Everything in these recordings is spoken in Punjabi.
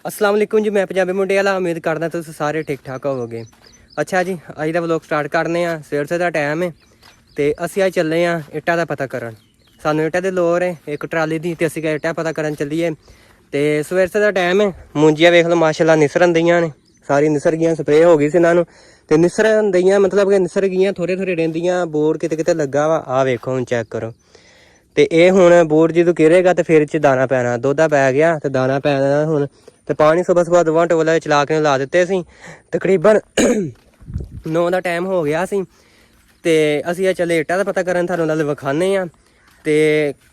अस्सलाम वालेकुम जी, मैं पंजाबी मुंडे वाला। उम्मीद करदा तुस सारे ठीक ठाक होवोगे। अच्छा जी, अज दा व्लॉग स्टार्ट करने आ। सवेर दा टाइम है तो असीं अज चले इट्टां दा पता करन। सानूं इट्टां दी लोड़ है एक ट्राली दी, ते असीं इट्टां पता करन चलीए। तो सवेर दा टाइम है, मुंजियां वेख लो माशाअल्लाह निसरन दियां ने, सारी निसर गईयां, स्प्रे हो गई सी इन्हां नूं ते निसरन दियां, मतलब कि निसर गईयां थोड़े थोड़े रहिंदियां। बोर किते किते लगा वा, आ वेखो हुण चैक करो। तो ये हुण बोर जो गिरेगा तो फिर च दाना पैना, दुद्ध पै गया तो दाना पैना हुण। तो पानी सुबह सुबह दोवां टोला चला के ला दिते सी। तकरीबन 9 का टाइम हो गया सी। ते असीं चले इट्टां दा पता करन, थानूं नाल विखाने आ। तो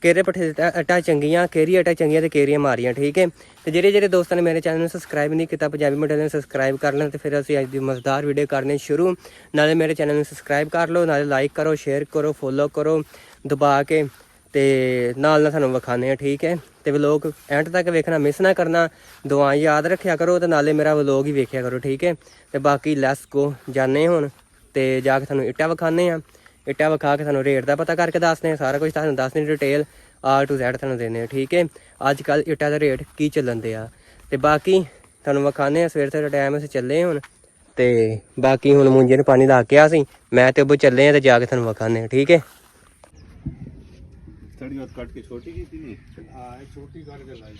केरे पट्ठे इट्टां चंगियां, केरी इट्टां चंगियां ते केरियां मारियां, ठीक है। तो जेह्ड़े दोस्तों ने मेरे चैनल में सबसक्राइब नहीं किया, पंजाबी मुंडे ने सबसक्राइब कर लें। तो फिर असीं अज दी मज़ेदार वीडियो करने शुरू। नाले मेरे चैनल में सबसक्राइब कर लो, नाले लाइक करो, शेयर करो, फॉलो करो दबा के। ते नाल थानूं विखाने आ, ठीक है। तो व्लॉग एंड तक वेखना मिस ना करना, दुआएं याद रखा करो, तो नाले मेरा व्लॉग ही वेख्या करो, ठीक है। तो बाकी लैट्स गो जाने हुण ते जाके थानूं इट्टां विखाने आ। इट्टां विखा के थानूं रेट दा पता करके दसने, सारा कुछ थानूं दसने, डिटेल A to Z थानूं देने, ठीक है। अजकल इट्टां दा रेट की चलन दिया। ते बाकी थानूं विखाने आ। सवेर दा टाइम असीं चले हुण, ते बाकी हुण मुंजे नूं पानी ला के आ सी, मैं ते अब्बू चले आ, ते जाके थानूं विखाने, ठीक है। थोड़ी बहुत काट के छोटी की थी नहीं? हाँ, छोटी करके लाई।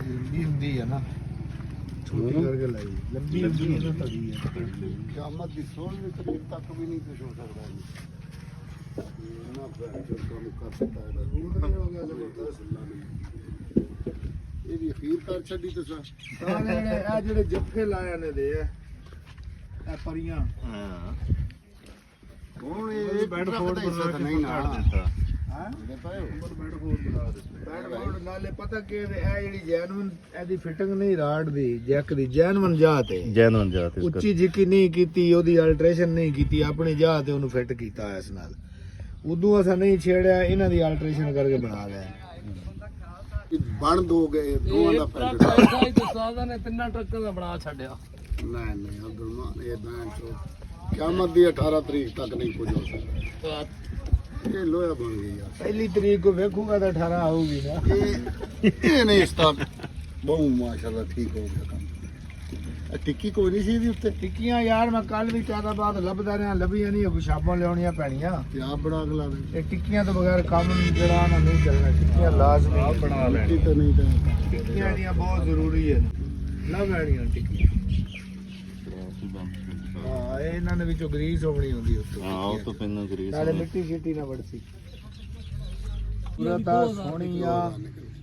लंबी हुंदी है ना, छोटी करके लाई। लंबी हुंदी है ना, तभी है। क़यामत दी सोल में करीब तक भी नहीं कुछ हो सकता है। ना जो काम कर सकता है रूल नहीं हो गया जबरदस्त। ये भी अखीर कर छड़ी तो सारे आ जेड़े जफ्फे लाया ने दे ए परियां। हां ਹੁਣ ਇਹ ਬੈਡ ਫੋਰਡ ਬਣਾ ਕੇ ਨਹੀਂ ਨਾ ਦਿੱਤਾ। ਹਾਂ ਬੈਡ ਫੋਰਡ ਨਾਲੇ ਪਤਾ ਕਿ ਇਹ ਜਿਹੜੀ ਜੈਨੂਨ ਇਹਦੀ ਫਿਟਿੰਗ ਨਹੀਂ ਰਾਡ ਦੀ, ਜੈਕ ਦੀ ਜੈਨੂਨ ਜਾਤ ਹੈ। ਜੈਨੂਨ ਜਾਤ ਇਸ ਉੱਚੀ ਜਿੱਕੀ ਨਹੀਂ ਕੀਤੀ, ਉਹਦੀ ਅਲਟਰੇਸ਼ਨ ਨਹੀਂ ਕੀਤੀ, ਆਪਣੀ ਜਾਤ ਤੇ ਉਹਨੂੰ ਫਿੱਟ ਕੀਤਾ ਇਸ ਨਾਲ। ਉਦੋਂ ਅਸਾਂ ਨਹੀਂ ਛੇੜਿਆ, ਇਹਨਾਂ ਦੀ ਅਲਟਰੇਸ਼ਨ ਕਰਕੇ ਬਣਾ ਲਿਆ। ਬਣ ਦੋ ਗਏ ਦੋਵਾਂ ਦਾ ਪੈਕੇਜ ਐਸਾ ਹੀ ਦਸਾਦਾ ਨੇ ਤਿੰਨਾਂ ਟਰੱਕਾਂ ਦਾ ਬਣਾ ਛੱਡਿਆ। ਨਹੀਂ ਨਹੀਂ ਅਬਦੁਲ ਇਹ ਬੈਂਡ ਚੋ क़यामत दी 18 तारीख तक नहीं कुछ हो सकता। ये लोया बन गई यार, पहली तारीख को देखूंगा तो 18 आऊगी ना। ये नहीं इसका बहुत माशाल्लाह ठीक हो गया काम। टिक्की कोई नहीं सी दी उत्ते टिक्कियां यार, मैं कल भी चाहता बात लभदा रहा, लभियां नहीं। शाबां लियाणियां पैणियां ते आप बना के ला दे। ये टिक्कियां तो बगैर काम जरा ना नहीं चलना, टिक्कियां लाजमी आप बना लेनी। तो नहीं तो टिक्कियां दी बहुत जरूरी है, लभ आणियां टिक्कियां। हाँ, ਇਹਨਾਂ ਨੇ ਵਿੱਚੋਂ ਗਰੀਸ ਹੋਣੀ ਹੁੰਦੀ ਉੱਤੋਂ। ਹਾਂ ਉਹ ਤੋਂ ਪੈਣਾ ਗਰੀਸ ਨਾਲੇ ਮਿੱਟੀ ਛਿੱਟੀ ਨਾ ਵੜਸੀ। ਪੂਰਾ ਤਾਂ ਸੋਹਣੀ ਆ।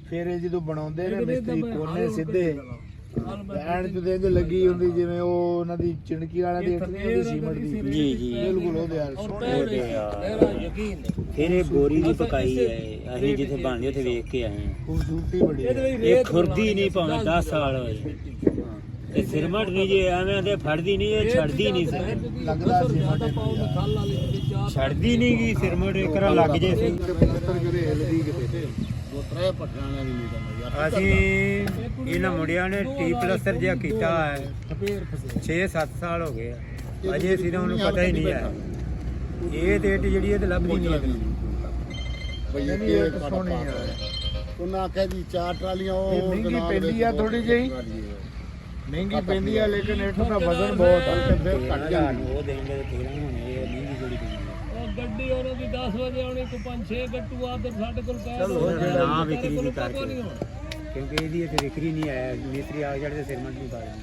ਫਿਰ ਇਹ ਜਦੋਂ ਬਣਾਉਂਦੇ ਨੇ ਮਿਸਤਰੀ ਕੋਨੇ ਸਿੱਧੇ ਬੈਂਡ ਚ ਦੇਂਗ ਲੱਗੀ ਹੁੰਦੀ, ਜਿਵੇਂ ਉਹ ਉਹਨਾਂ ਦੀ ਚਿਣਕੀ ਵਾਲਿਆਂ ਦੀ ਇੱਟ ਨਹੀਂ ਹੁੰਦੀ ਸੀਮਟ ਦੀ। ਜੀ ਜੀ ਬਿਲਕੁਲ ਉਹਦੇ ਯਾਰ ਸੋਹਣੇ ਯਕੀਨ। ਫਿਰ ਇਹ ਬੋਰੀ ਦੀ ਪਕਾਈ ਹੈ, ਅਸੀਂ ਜਿੱਥੇ ਬਣਦੀ ਉੱਥੇ ਵੇਖ ਕੇ ਆਏ ਹਾਂ। ਖੂਬਸੂਰਤੀ ਬੜੀ ਇਹ ਖੁਰਦੀ ਨਹੀਂ, ਭਾਵੇਂ 10 ਸਾਲ ਹੋਏ। ਤੇ ਸਿਰਮਟ ਨਹੀਂ ਜੇ ਐਵੇਂ ਤੇ ਫੜਦੀ ਨਹੀਂ, ਇਹ ਛੱਡਦੀ ਨਹੀਂ ਸੀ। ਲੱਗਦਾ ਸਿਰਮਟ ਛੱਡਦੀ ਨਹੀਂ ਗਈ ਸਿਰਮਟ, ਇੱਕਰਾ ਲੱਗ ਜੇ ਸੀ। ਅਸੀਂ ਇਹਨਾਂ ਮੁੰਡਿਆਂ ਨੇ ਟੀ ਪਲਸਟਰ ਜਿਹਾ ਕੀਤਾ ਹੈ, 6-7 ਸਾਲ ਹੋ ਗਏ ਆ, ਅਜੇ ਸਿਰਾਂ ਨੂੰ ਪਤਾ ਹੀ ਨਹੀਂ ਹੈ। ਇਹ ਤੇ ਜਿਹੜੀ ਇਹ ਤੇ ਲੱਭਦੀ ਨਹੀਂ ਹੈ ਬਈ। ਇਹ ਸੋਹਣੀ ਹੈ, ਉਹਨਾਂ ਆਖਿਆ ਜੀ 4 ਟਰਾਲੀਆਂ ਉਹ ਮਹਿੰਗੀ ਪੈਂਦੀ ਆ ਥੋੜੀ ਜਿਹੀ, ਮਹਿੰਗੀ ਪੈਂਦੀ ਆ, ਲੇਕਿਨ ਇੱਥੋਂ ਦਾ ਵਜ਼ਨ ਬਹੁਤ ਆ ਤੇ ਫਿਰ ਘੱਟ ਜਾਂਦੀ। ਉਹ ਦੇਂਗੇ ਤੇ 13 ਹੋਣੇ, ਇਹ ਮਹਿੰਗੀ ਜਿਹੜੀ ਪੈਂਦੀ ਆ। ਉਹ ਗੱਡੀ ਉਹਨਾਂ ਦੀ 10 ਵਜੇ ਆਉਣੀ, ਕੋਈ 5-6 ਗੱਟੂ ਆ ਤੇ ਸਾਡੇ ਕੋਲ ਪੈ ਨਾ ਵਿਕਰੀ ਨਹੀਂ ਕਰਕੇ, ਕਿਉਂਕਿ ਇਹਦੀ ਇੱਥੇ ਵਿਕਰੀ ਨਹੀਂ ਆਇਆ। ਮਿਸਤਰੀ ਆ ਜਿਹੜੇ ਸਿਰਮਟ ਨਹੀਂ ਪਾੜਦੀ,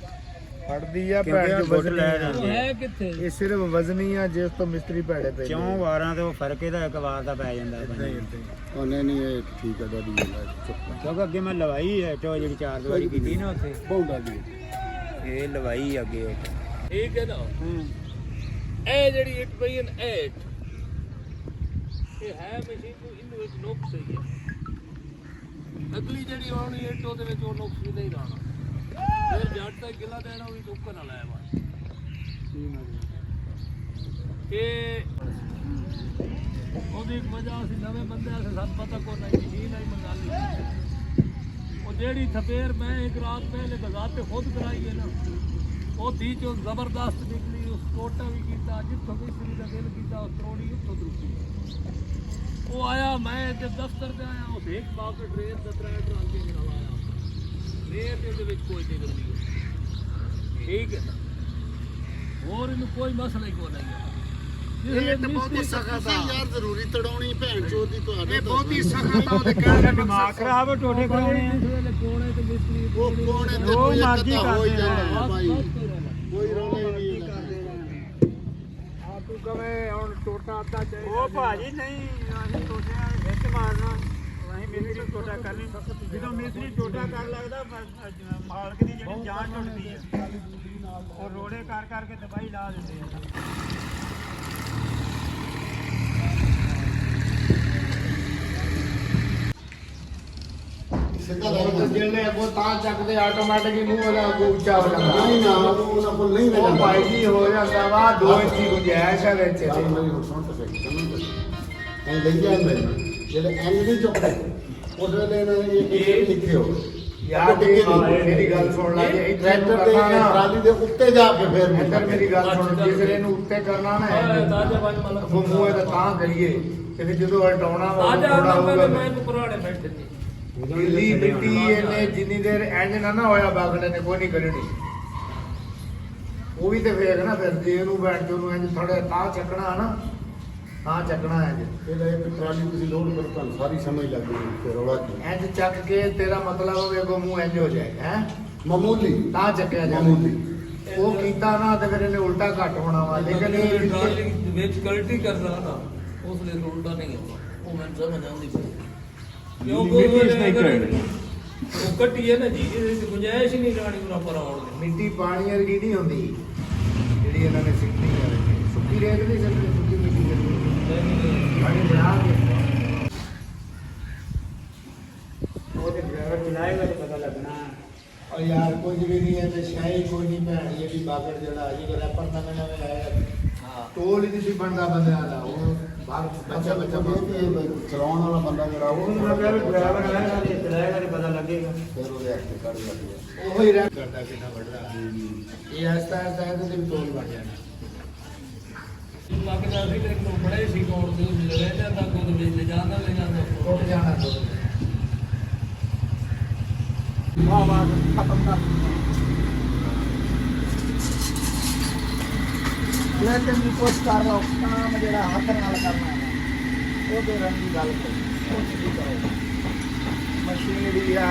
ਫੜਦੀ ਆ ਭੈਣ ਜੋ ਵਜ਼ਨ ਲੈ ਜਾਂਦੇ ਹੈ ਕਿੱਥੇ। ਇਹ ਸਿਰਫ ਵਜ਼ਨੀ ਆ ਜਿਸ ਤੋਂ ਮਿਸਤਰੀ ਭੈੜੇ ਪੈ ਕਿਉਂ ਵਾਰਾਂ ਤੇ ਉਹ ਫਰਕ ਇਹਦਾ ਇੱਕ ਵਾਰ ਦਾ ਪੈ ਜਾਂਦਾ। ਉਹਨੇ ਨਹੀਂ ਇਹ ਠੀਕ ਹੈ ਦਾਦੀ, ਕਿਉਂਕਿ ਅੱਗੇ ਮੈਂ ਲਵਾਈ ਹੈ ਟੋ ਜਿਹੜੀ 4 ਦਿਵਾਰੀ ਕੀਤੀ ਨਾ ਉੱਥੇ ਬਹੁਤ ਡਾਲੀ, ਇਹ ਲਵਾਈ ਅੱਗੇ ਠੀਕ ਹੈ ਨਾ। ਇਹ ਜਿਹੜੀ ਇੱਟ ਪਈ ਹੈ ਇਹ ਹੈ ਮਸ਼ੀਨ ਨੂੰ, ਇਹਨੂੰ ਇੱਕ ਨੁਕਸ ਸਹੀ ਹੈ। ਅਗਲੀ ਜਿਹੜੀ ਆਉਣੀ ਇੱਟ ਉਹਦੇ ਵਿੱਚ ਉਹ ਨੁਕਸ ਵੀ ਨਹੀਂ ਰਹਿਣਾ। ਫਿਰ ਜੱਟ ਤੱਕ ਗਿਲਾ ਦੇਣਾ ਵੀ ਟੁੱਕਰ ਨਾ ਲਾਇਆ ਵਾ। ਇਹ ਉਹਦੀ ਇੱਕ ਵਜ੍ਹਾ ਅਸੀਂ ਨਵੇਂ ਬੰਦੇ ਆ, ਸਾਨੂੰ ਪਤਾ ਕੋਈ ਨਹੀਂ, ਮਸ਼ੀਨ ਆਈ ਮੰਗਾ ਲਈ। जेड़ी थपेर मैं एक रात पहले बाजार पे खुद कराई है ना, वो दी जो जबरदस्त निकली। उस टोटा भी कीता जिथों मिस्त्री का दिल कीता, उस त्रोड़ी उत्थों रुकी। वो आया, मैं जब दफ्तर से आया उस एक बाग ट्रेन का ट्रैक्टर आके मेरा आया रेत दे विच कोई निकल नहीं, ठीक है ना, और इन्हें कोई मसला ही को नहीं है। ਬਹੁਤ ਸਖਤ ਆ ਯਾਰ, ਜ਼ਰੂਰੀ ਤੜਾਉਣੀ ਭੈਣ ਚੋਦ ਦੀ ਤੁਹਾਡੇ ਤੋਂ। ਬਹੁਤੀ ਸਖਤ ਆ, ਉਹਦੇ ਕਹਿਣ ਦਾ ਦਿਮਾਗ ਖਰਾਬ, ਟੋਟੇ ਕਰਾਉਣੇ ਕੋਣੇ ਤੇ ਮਿਸਤਰੀ ਉਹ ਕੋਣੇ ਤੇ ਉਹ ਕੋਈ ਮਰਜ਼ੀ ਇੱਕ ਹੋ ਹੀ ਕਰਦੇ ਜਾਣਾ ਆ। ਭਾਈ, ਕੋਈ ਰੌਲਾ ਹੀ ਨਹੀਂ ਇਹਦਾ। ਆ ਤੂੰ ਕਵੇਂ ਹੁਣ ਟੋਟਾ ਅੱਧਾ ਚਾਹੀਦਾ। ਉਹ ਭਾਜੀ ਨਹੀਂ, ਅਸੀਂ ਟੋਟਿਆਂ ਵਿੱਚ ਮਾਰਨਾ, ਅਸੀਂ ਮਿਸਤਰੀ ਟੋਟਾ ਕਰਨੀ। ਜਦੋਂ ਮਿਸਤਰੀ ਟੋਟਾ ਕਰ ਲੱਗਦਾ ਮਾਲਕ ਦੀ ਜਿਹੜੀ ਜਾਨ ਟੁੱਟਦੀ ਹੈ, ਉਹ ਰੋੜੇ ਕਰ ਕਰਕੇ ਦਵਾਈ ਲਾ ਦਿੰਦੇ ਆ। ਸਿੱਧਾ ਲੱਗ ਜਾਂਦਾ। ਜਿਹੜੇ ਅੱਗੋਂ ਤਾਂ ਚੱਕਦੇ ਆਟੋਮੈਟਿਕ ਹੀ ਮੂੰਹ ਉਹਦਾ ਅੱਗੋਂ ਉੱਚਾ ਹੋ ਜਾਂਦਾ। ਨਹੀਂ ਨਾ, ਉਹਨਾਂ ਕੋਲ ਨਹੀਂ ਉਹ ਮਿਲਦਾ। ਭਾਈ ਜੀ ਹੋ ਜਾਂਦਾ ਵਾ 2 ਇੰਚ ਦੀ ਗੁੰਜਾਇਸ਼ ਹੈ ਵਿੱਚ। ਗੱਲ ਮੇਰੀ ਹੁਣ ਸੁਣ ਤਾਂ ਸਹੀ, ਸੁਣੋ ਤਾਂ ਸਹੀ। ਐਂ ਲਈ ਜਾਂਦੇ ਨੇ, ਜਿਹੜੇ ਐਂ ਨਹੀਂ ਚੁੱਕਦੇ, ਉਸ ਵੇਲੇ ਇਹਨਾਂ ਨੇ ਇਹ ਲਿਖਿਓ ਯਾਰ ਮੇਰੀ ਗੱਲ ਸੁਣ ਲੈ, ਜੇ ਇੱਥੇ ਨੂੰ ਟਰੈਕਟਰ ਦੇ ਕਰਨਾ ਨਾ, ਟਰਾਲੀ ਦੇ ਉੱਤੇ ਜਾ ਕੇ ਫਿਰ ਇੱਧਰ ਮੇਰੀ ਗੱਲ ਸੁਣ, ਜਿਸਰੇ ਨੂੰ ਉੱਤੇ ਕਰਨਾ ਨਾ ਤਾਜ਼ਾ ਪੰਜ ਮਤਲਬ ਫਮੂਏ ਤਾਂ ਤਾਂ ਕਰੀਏ ਤੇ ਫਿਰ ਜਦੋਂ ਹਟਾਉਣਾ ਵਾ ਤਾਜ਼ਾ ਥੋੜਾ ਨੰਬਰ ਹੋਊਗਾ। ਮੈਂ ਪੁਰਾਣੇ ਬੈਠੇ ਸੀ ਗਿੱਲੀ ਮਿੱਟੀ ਇਹਨੇ ਜਿੰਨੀ ਦੇਰ ਇੰਜ ਨਾ ਹੋਇਆ ਬਾਗੜੇ ਨੇ ਕੋਈ ਨਹੀਂ ਕਰਨੀ। ਉਹ ਵੀ ਤੇ ਵੇਖ ਨਾ ਫਿਰ ਜੇ ਇਹਨੂੰ ਬੈਠ ਕੇ ਉਹਨੂੰ ਇੰਜ ਥੋੜਾ ਤਾਂ ਚੱਕਣਾ ਨਾ, ਤਾਂ ਚੱਕਣਾ ਇੰਜ ਇਹਦਾ ਇੱਕ ਟਰਾਲੀ ਤੁਸੀਂ ਲੋਡ ਕਰੋ, ਤੁਹਾਨੂੰ ਸਾਰੀ ਸਮਝ ਲੱਗ ਗਈ ਤੇ ਰੌਲਾ ਕੀ। ਇੰਜ ਚੱਕ ਕੇ ਤੇਰਾ ਮਤਲਬ ਹੋਵੇ ਅੱਗੋਂ ਮੂੰਹ ਇੰਜ ਹੋ ਜਾਏ ਹੈ ਮਾਮੂਲੀ ਤਾਂ ਚੱਕਿਆ ਮਾਮੂਲੀ। ਜਾਵੇ। ਉਹ ਕੀਤਾ ਨਾ ਤੇ ਫਿਰ ਇਹਨੇ ਉਲਟਾ ਘੱਟ ਹੋਣਾ ਵਾ। ਲੇਕਿਨ ਇਹ ਟਰਾਲੀ ਵਿੱਚ ਗਲਤੀ ਕਰਦਾ ਨਾ ਉਸ ਲਈ ਉਲਟਾ ਨਹੀਂ ਹੁੰਦਾ, ਉਹ ਮੈਨੂੰ ਸਮਝ ਆਉਂਦੀ ਪਈ ਕਿਉਂਕਿ ਉਹ ਕੱਟੀ ਹੈ ਨਾ ਜੀ, ਇਹਦੇ ਵਿੱਚ ਗੁੰਜਾਇਸ਼ ਹੀ ਨਹੀਂ ਰਾਣੀ ਬਰਾਬਰ ਆਉਣ ਦੀ। ਮਿੱਟੀ ਪਾਣੀ ਵਰਗੀ ਨਹੀਂ ਹੁੰਦੀ ਜਿਹੜੀ ਇਹਨਾਂ ਨੇ ਸਿੱਟਣੀ ਹੈ। ਸੁੱਕੀ ਰੇਤ ਨਹੀਂ ਸਿੱਟਣੀ, ਸੁੱਕੀ ਮਿੱਟੀ ਸਿੱਟਣੀ ਪਾਣੀ ਬਣਾ ਕੇ। ਉਹਦੇ ਡਰਾਈਵਰ ਚਲਾਏਗਾ ਤੇ ਪਤਾ ਲੱਗਣਾ। ਔਰ ਯਾਰ ਕੁਝ ਵੀ ਨਹੀਂ ਹੈ ਤੇ ਸ਼ਾਹੀ ਕੋਈ ਨਹੀਂ ਭੈਣੀ ਇਹਦੀ ਬਾਗੜ ਜਿਹੜਾ ਅਜੀ ਕੋ ਰੈਪਰ ਨਵੇਂ ਨਵੇਂ ਆਇਆ ਟੋਲ ਹੀ ਨਹੀਂ ਬਣਦਾ ਬੰਦਿਆਂ ਦਾ। ਉਹ ਬਾਹਰ ਬੱਚਾ ਚਲਾਉਣ ਵਾਲਾ ਬੰਦਾ ਜਿਹੜਾ ਉਹਨੂੰ ਮੈਂ ਕਿਹਾ ਵੀ ਡਰਾਈਵਰ ਆਏਗਾ ਤੇ ਚਲਾਏਗਾ ਤੇ ਪਤਾ ਲੱਗੇਗਾ। ਫਿਰ ਉਹਦੇ ਐਕਟ ਕੱਢ ਲੱਗ ਉਹੀ ਰਹਿ ਕਰਦਾ ਕਿੰਨਾ ਵੱਡਾ ਇਹ ਆਸਤਾ ਆਸਤਾ ਇਹਦੇ ਵੀ ਟੋਲ ਬਣ ਜਾਣਾ। ਲੱਗਦਾ ਸੀ ਕਿ ਨੂੰ ਬੜੇ ਸੀ ਕੋਲ ਦੇ ਉਹ ਲੈ ਜਾਂਦਾ ਕੋਲ ਦੇ ਲੈ ਜਾਂਦਾ ਟੁੱਟ ਜਾਣਾ ਟੁੱਟ ਲੇਕਿਨ ਵੀ ਕੁਛ ਕਰ ਲਓ, ਕੰਮ ਜਿਹੜਾ ਹੱਥ ਨਾਲ ਕਰਨਾ ਹੈ ਉਹਦੇ ਰੰਗ ਦੀ ਗੱਲ ਕਰੋ, ਕੁਛ ਵੀ ਕਰੋ। ਮਸ਼ੀਨਰੀ ਆ